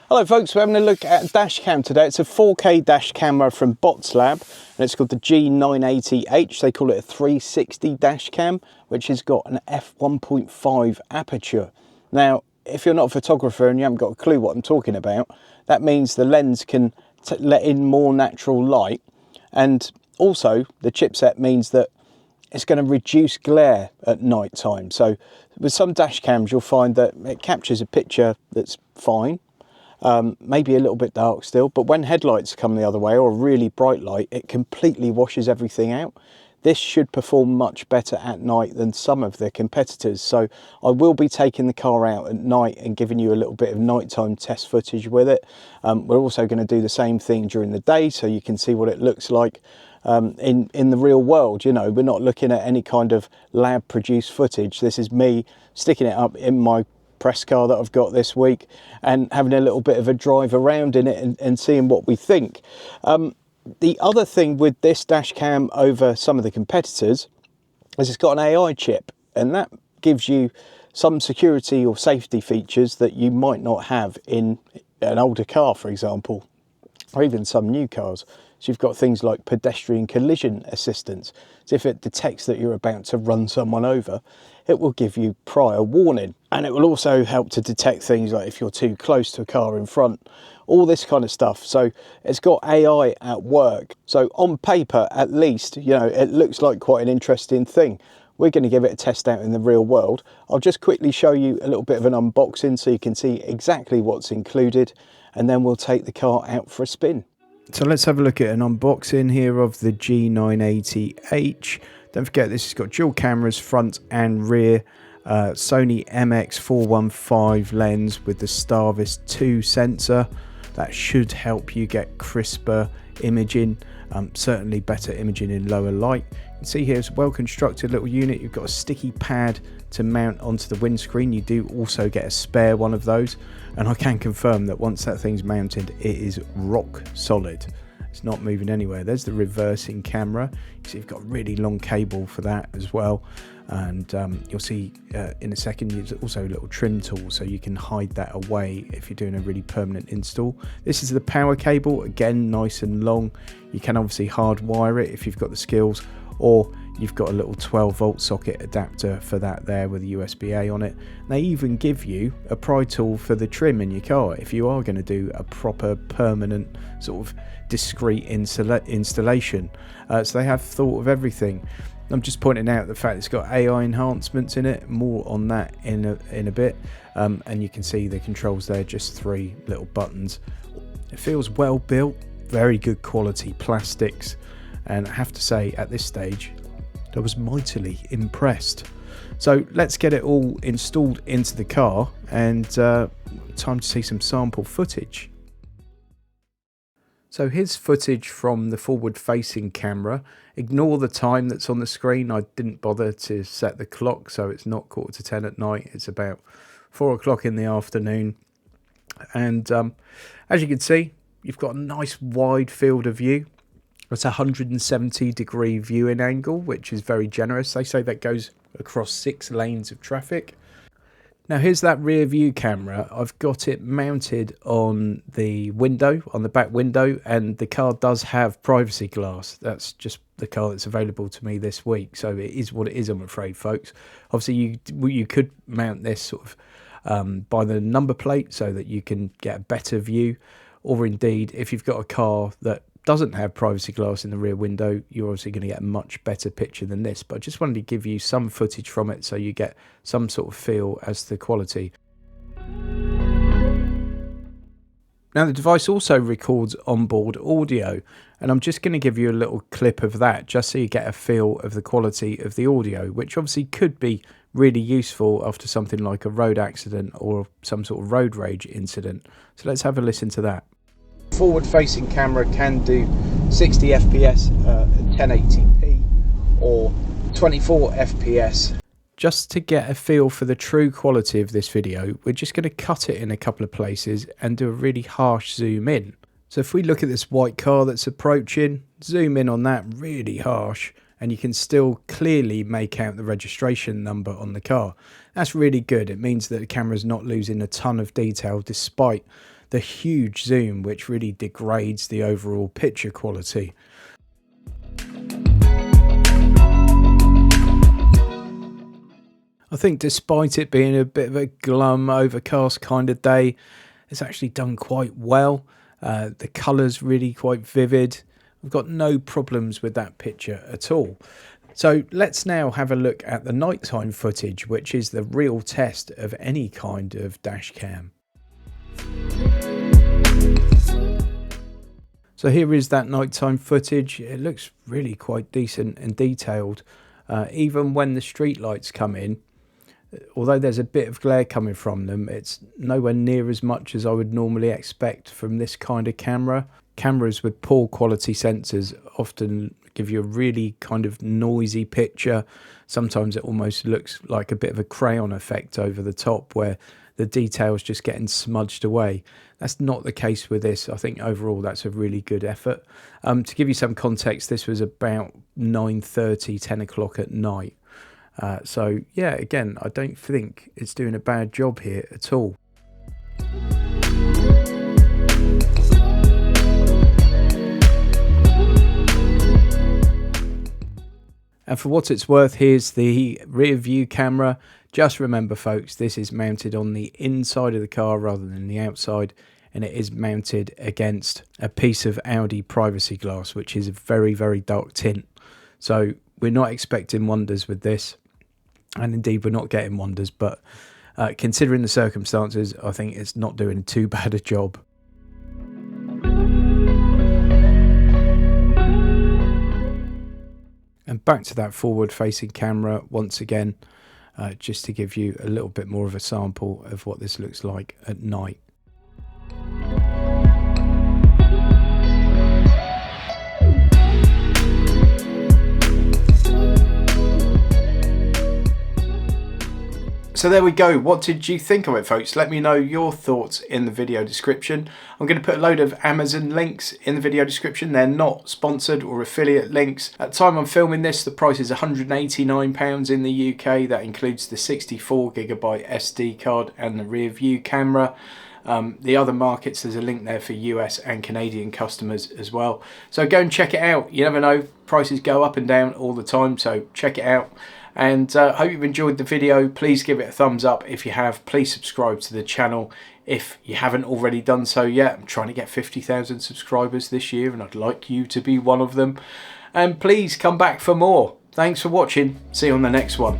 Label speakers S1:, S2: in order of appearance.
S1: Hello folks, we're having a look at a dash cam today. It's a 4K dash camera from Botslab and it's called the G980H. They call it a 360 dash cam, which has got an f1.5 aperture. Now, if you're not a photographer and you haven't got a clue what I'm talking about, that means the lens can let in more natural light, and also the chipset means that it's going to reduce glare at night time. So with some dash cams you'll find that it captures a picture that's fine, maybe a little bit dark still, but when headlights come the other way or a really bright light, it completely washes everything out. This should perform much better at night than some of the competitors. So I will be taking the car out at night and giving you a little bit of nighttime test footage with it. We're also going to do the same thing during the day so you can see what it looks like in the real world. You know, we're not looking at any kind of lab produced footage. This is me sticking it up in my press car that I've got this week and having a little bit of a drive around in it and seeing what we think. The other thing with this dash cam over some of the competitors is it's got an AI chip, and that gives you some security or safety features that you might not have in an older car, for example, or even some new cars. So you've got things like pedestrian collision assistance. So if it detects that you're about to run someone over, it will give you prior warning. And it will also help to detect things like if you're too close to a car in front, all this kind of stuff. So it's got AI at work. So on paper, at least, you know, it looks like quite an interesting thing. We're going to give it a test out in the real world. I'll just quickly show you a little bit of an unboxing so you can see exactly what's included, and then we'll take the car out for a spin. So let's have a look at an unboxing here of the G980H. Don't forget this has got dual cameras, front and rear, Sony MX415 lens with the Starvis 2 sensor. That should help you get crisper imaging, certainly better imaging in lower light. You can see here it's a well constructed little unit. You've got a sticky pad to mount onto the windscreen. You do also get a spare one of those, and I can confirm that once that thing's mounted, it is rock solid. It's not moving anywhere. There's the reversing camera. You see you've got a really long cable for that as well, and you'll see in a second there's also a little trim tool so you can hide that away if you're doing a really permanent install. This is the power cable, again nice and long. You can obviously hardwire it if you've got the skills, or you've got a little 12-volt socket adapter for that there with a USB-A on it. They even give you a pry tool for the trim in your car if you are going to do a proper permanent sort of discrete installation. So they have thought of everything. I'm just pointing out the fact it's got AI enhancements in it. More on that in a bit. And you can see the controls there, just 3 little buttons. It feels well built, very good quality plastics, and I have to say at this stage I was mightily impressed. So let's get it all installed into the car, and time to see some sample footage. So here's footage from the forward facing camera. Ignore the time that's on the screen. I didn't bother to set the clock, so it's not 9:45 at night. It's about 4 o'clock in the afternoon. And as you can see, you've got a nice wide field of view. It's a 170-degree viewing angle, which is very generous. They say that goes across 6 lanes of traffic. Now here's that rear view camera. I've got it mounted on the window, on the back window, and the car does have privacy glass. That's just the car that's available to me this week, so it is what it is, I'm afraid, folks. Obviously you could mount this sort of by the number plate so that you can get a better view, or indeed if you've got a car that doesn't have privacy glass in the rear window, you're obviously going to get a much better picture than this. But I just wanted to give you some footage from it so you get some sort of feel as to the quality. Now the device also records onboard audio, and I'm just going to give you a little clip of that just so you get a feel of the quality of the audio, which obviously could be really useful after something like a road accident or some sort of road rage incident. So let's have a listen to that. Forward facing camera can do 60 fps at 1080p or 24 fps. Just to get a feel for the true quality of this video, we're just going to cut it in a couple of places and do a really harsh zoom in. So if we look at this white car that's approaching, zoom in on that really harsh, and you can still clearly make out the registration number on the car. That's really good. It means that the camera's not losing a ton of detail despite the huge zoom, which really degrades the overall picture quality. I think despite it being a bit of a glum, overcast kind of day, it's actually done quite well. The colour's really quite vivid. I've got no problems with that picture at all. So let's now have a look at the nighttime footage, which is the real test of any kind of dash cam. So here is that nighttime footage. It looks really quite decent and detailed. Even when the street lights come in, although there's a bit of glare coming from them, it's nowhere near as much as I would normally expect from this kind of camera. Cameras with poor quality sensors often give you a really kind of noisy picture. Sometimes it almost looks like a bit of a crayon effect over the top where the details just getting smudged away. That's not the case with this. I think overall that's a really good effort. To give you some context, this was about 9:30, 10 o'clock at night. So yeah, again, I don't think it's doing a bad job here at all. And for what it's worth, here's the rear view camera. Just remember folks, this is mounted on the inside of the car rather than the outside, and it is mounted against a piece of Audi privacy glass, which is a very, very dark tint. So we're not expecting wonders with this, and indeed we're not getting wonders, but considering the circumstances, I think it's not doing too bad a job. And back to that forward facing camera once again, just to give you a little bit more of a sample of what this looks like at night. So there we go. What did you think of it, folks? Let me know your thoughts in the video description. I'm going to put a load of Amazon links in the video description. They're not sponsored or affiliate links. At the time I'm filming this, the price is £189 in the UK. That includes the 64GB SD card and the rear view camera. The other markets, there's a link there for US and Canadian customers as well. So go and check it out. You never know, prices go up and down all the time, so check it out. And hope you've enjoyed the video. Please give it a thumbs up if you have. Please subscribe to the channel if you haven't already done so yet. I'm trying to get 50,000 subscribers this year, and I'd like you to be one of them. And please come back for more. Thanks for watching. See you on the next one.